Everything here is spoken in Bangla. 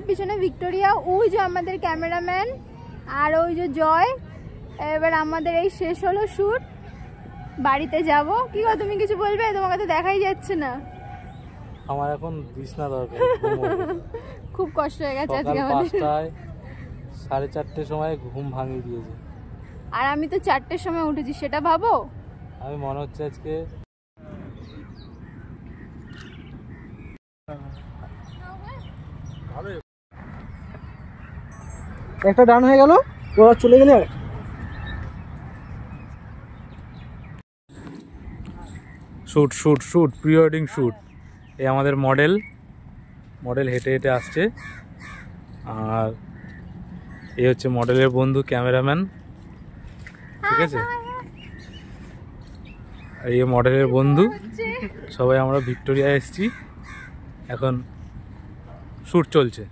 আমাদের পিছনে ভিক্টোরিয়া, ওই যে আমাদের ক্যামেরাম্যান, আর ওই যে জয়। এবার আমাদের এই শেষ হলো শুট, বাড়িতে যাব। কি গো তুমি কিছু বলবে? তোমাকে তো দেখাই যাচ্ছে না। আমার এখন বিছনা দরকার, খুব কষ্ট হয়ে গেছে আজকে সকাল আমাদের। 5টায় 4:30 সময় ঘুম ভাঙিয়ে দিয়েছে। আর আমি তো 4টের সময় উঠেছি, সেটা ভাবো। আমি মনে হচ্ছে আজকে একটা ডান হয়ে গেল, ওরা চলে গেলে। Shoot shoot shoot pre wedding shoot. এই আমাদের মডেল হেঁটে হেঁটে আসছে, আর এই হচ্ছে মডেলের বন্ধু ক্যামেরাম্যান, ঠিক আছে। আর এই মডেলের বন্ধু, সবাই আমরা ভিক্টোরিয়া এসেছি, এখন শুট চলছে।